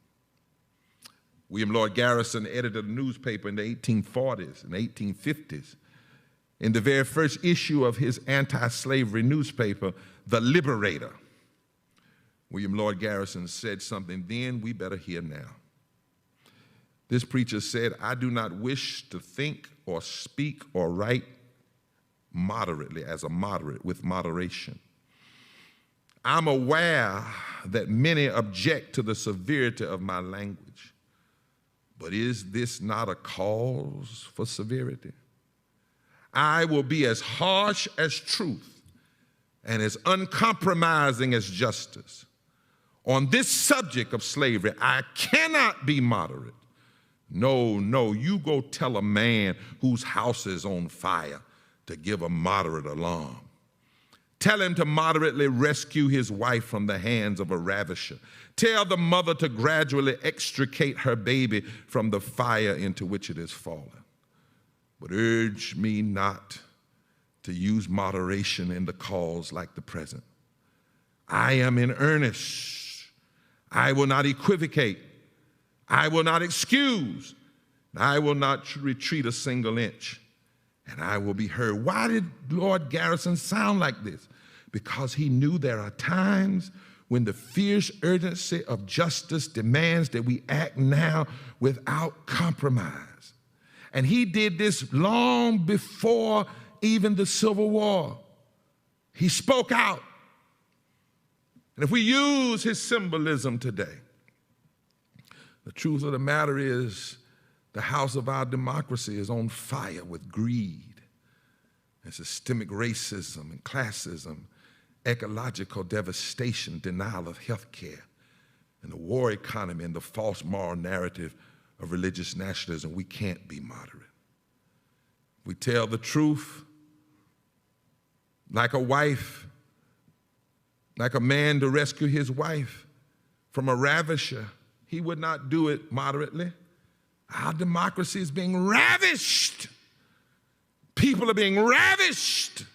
William Lloyd Garrison edited a newspaper in the 1840s and 1850s. In the very first issue of his anti-slavery newspaper, The Liberator, William Lloyd Garrison said something then we better hear now. This preacher said, I do not wish to think or speak or write moderately, as a moderate, with moderation. I'm aware that many object to the severity of my language, but is this not a cause for severity? I will be as harsh as truth and as uncompromising as justice. On this subject of slavery, I cannot be moderate. No, you go tell a man whose house is on fire to give a moderate alarm. Tell him to moderately rescue his wife from the hands of a ravisher. Tell the mother to gradually extricate her baby from the fire into which it has fallen. But urge me not to use moderation in the cause like the present. I am in earnest. I will not equivocate. I will not excuse. I will not retreat a single inch. And I will be heard. Why did Lord Garrison sound like this? Because he knew there are times when the fierce urgency of justice demands that we act now without compromise. And he did this long before even the Civil War. He spoke out. And if we use his symbolism today, the truth of the matter is the house of our democracy is on fire with greed and systemic racism and classism, ecological devastation, denial of health care, and the war economy and the false moral narrative of religious nationalism. We can't be moderate. We tell the truth like a wife, like a man to rescue his wife from a ravisher. He would not do it moderately. Our democracy is being ravished. People are being ravished.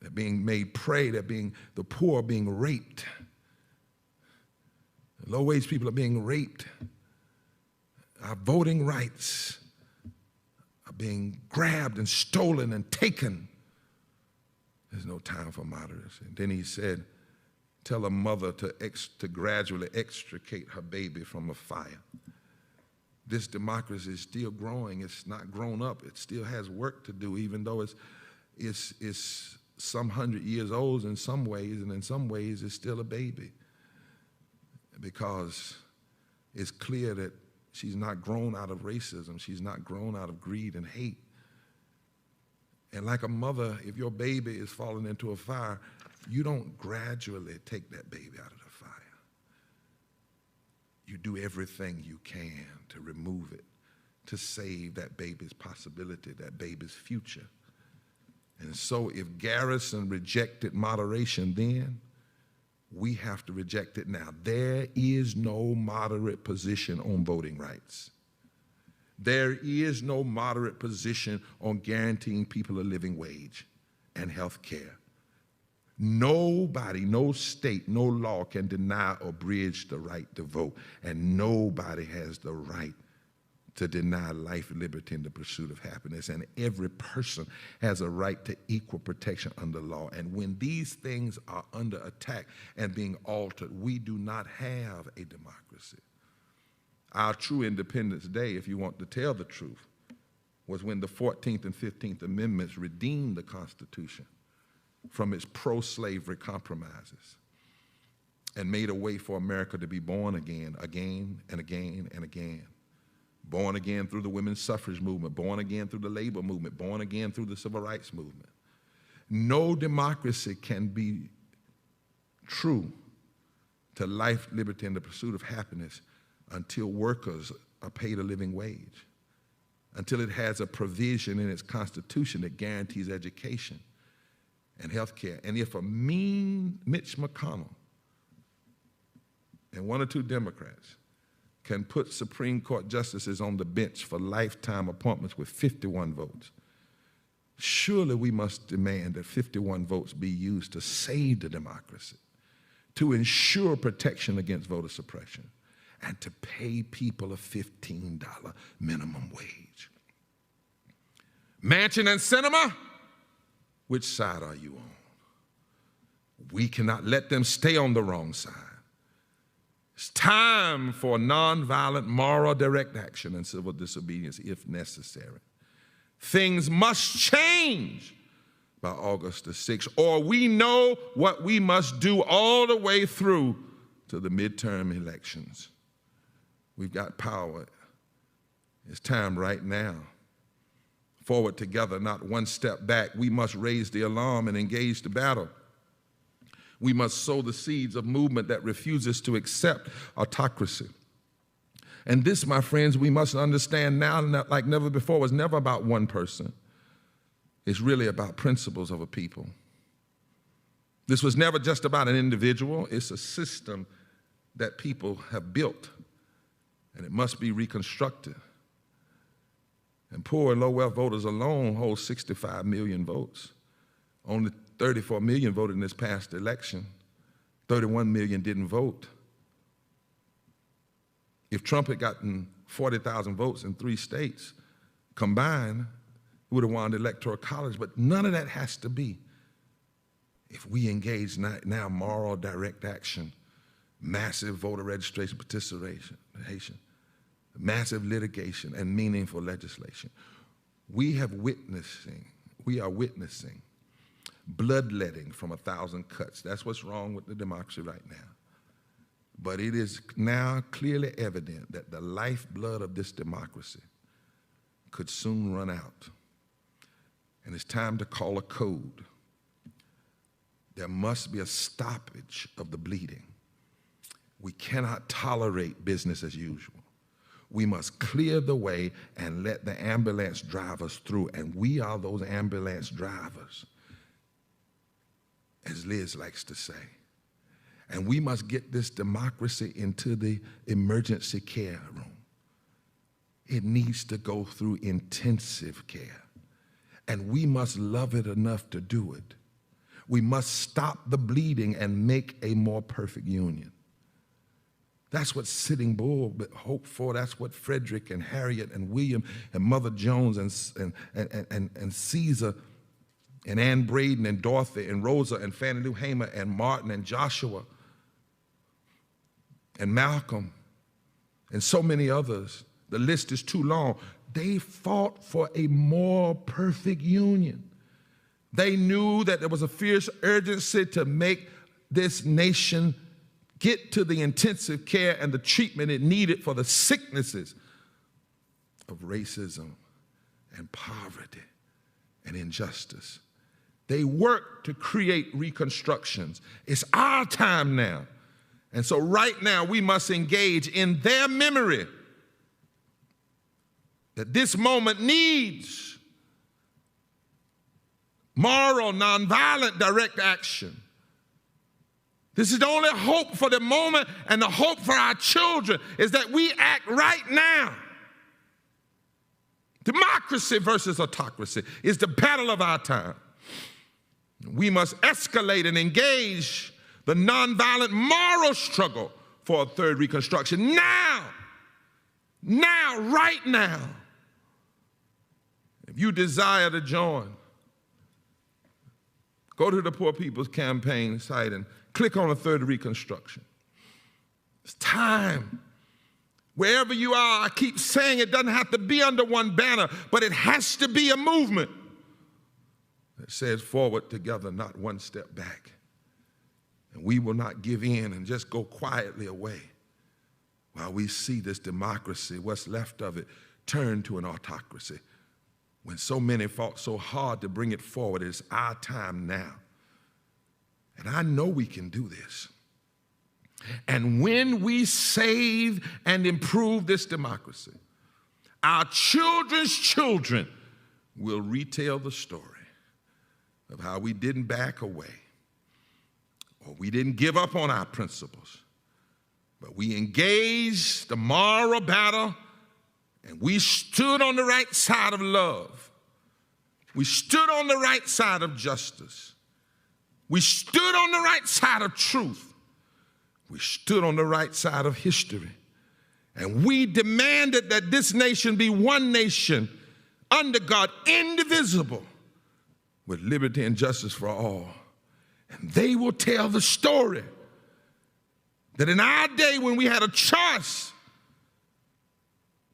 They're being made prey. The poor are being raped. The low-wage people are being raped. Our voting rights are being grabbed and stolen and taken. There's no time for moderacy. And then he said, tell a mother to gradually extricate her baby from a fire. This democracy is still growing. It's not grown up. It still has work to do, even though it's some 100 years old in some ways, and in some ways it's still a baby. Because it's clear that she's not grown out of racism. She's not grown out of greed and hate. And like a mother, if your baby is falling into a fire, you don't gradually take that baby out of the fire. You do everything you can to remove it, to save that baby's possibility, that baby's future. And so if Garrison rejected moderation then, we have to reject it now. There is no moderate position on voting rights. There is no moderate position on guaranteeing people a living wage and health care. Nobody, no state, no law can deny or bridge the right to vote, and nobody has the right to deny life, liberty, and the pursuit of happiness. And every person has a right to equal protection under law. And when these things are under attack and being altered, we do not have a democracy. Our true Independence Day, if you want to tell the truth, was when the 14th and 15th Amendments redeemed the Constitution from its pro-slavery compromises and made a way for America to be born again, again and again and again. Born again through the women's suffrage movement, born again through the labor movement, born again through the civil rights movement. No democracy can be true to life, liberty, and the pursuit of happiness until workers are paid a living wage, until it has a provision in its Constitution that guarantees education and health care. And if a mean Mitch McConnell and one or two Democrats can put Supreme Court justices on the bench for lifetime appointments with 51 votes, surely we must demand that 51 votes be used to save the democracy, to ensure protection against voter suppression, and to pay people a $15 minimum wage. Manchin and Sinema, which side are you on? We cannot let them stay on the wrong side. It's time for nonviolent moral direct action and civil disobedience if necessary. Things must change by August the 6th, or we know what we must do all the way through to the midterm elections. We've got power. It's time right now. Forward together, not one step back. We must raise the alarm and engage the battle. We must sow the seeds of movement that refuses to accept autocracy. And this, my friends, we must understand now like never before, was never about one person. It's really about principles of a people. This was never just about an individual. It's a system that people have built, and it must be reconstructed. And poor and low-wealth voters alone hold 65 million votes. Only 34 million voted in this past election. 31 million didn't vote. If Trump had gotten 40,000 votes in 3 states combined, he would have won the Electoral College, but none of that has to be. If we engage now moral direct action, massive voter registration participation, massive litigation, and meaningful legislation, we are witnessing bloodletting from 1,000 cuts. That's what's wrong with the democracy right now. But it is now clearly evident that the lifeblood of this democracy could soon run out. And it's time to call a code. There must be a stoppage of the bleeding. We cannot tolerate business as usual. We must clear the way and let the ambulance drive us through. And we are those ambulance drivers, as Liz likes to say. And we must get this democracy into the emergency care room. It needs to go through intensive care. And we must love it enough to do it. We must stop the bleeding and make a more perfect union. That's what Sitting Bull hoped for. That's what Frederick and Harriet and William and Mother Jones and Caesar and Ann Braden and Dorothy and Rosa and Fannie Lou Hamer and Martin and Joshua and Malcolm and so many others. The list is too long. They fought for a more perfect union. They knew that there was a fierce urgency to make this nation get to the intensive care and the treatment it needed for the sicknesses of racism and poverty and injustice. They worked to create reconstructions. It's our time now. And so right now we must engage in their memory that this moment needs moral, nonviolent, direct action. This is the only hope for the moment, and the hope for our children is that we act right now. Democracy versus autocracy is the battle of our time. We must escalate and engage the nonviolent moral struggle for a third Reconstruction now, right now. If you desire to join, go to the Poor People's Campaign site and click on a third Reconstruction. It's time. Wherever you are, I keep saying it doesn't have to be under one banner, but it has to be a movement that says forward together, not one step back. And we will not give in and just go quietly away while we see this democracy, what's left of it, turn to an autocracy. When so many fought so hard to bring it forward, it's our time now. And I know we can do this. And when we save and improve this democracy, our children's children will retell the story of how we didn't back away, or we didn't give up on our principles, but we engaged the moral battle, and we stood on the right side of love. We stood on the right side of justice. We stood on the right side of truth. We stood on the right side of history. And we demanded that this nation be one nation under God, indivisible, with liberty and justice for all. And they will tell the story that in our day when we had a choice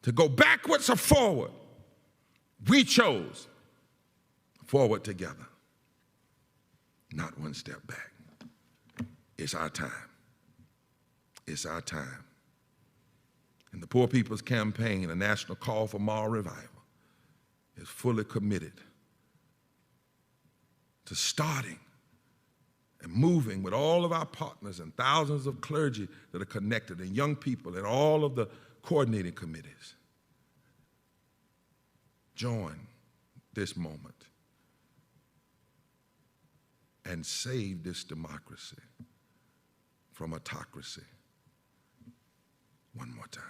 to go backwards or forward, we chose forward together, not one step back. It's our time. It's our time. And the Poor People's Campaign, a national call for moral revival, is fully committed to starting and moving with all of our partners and thousands of clergy that are connected and young people and all of the coordinating committees. Join this moment and save this democracy from autocracy. One more time.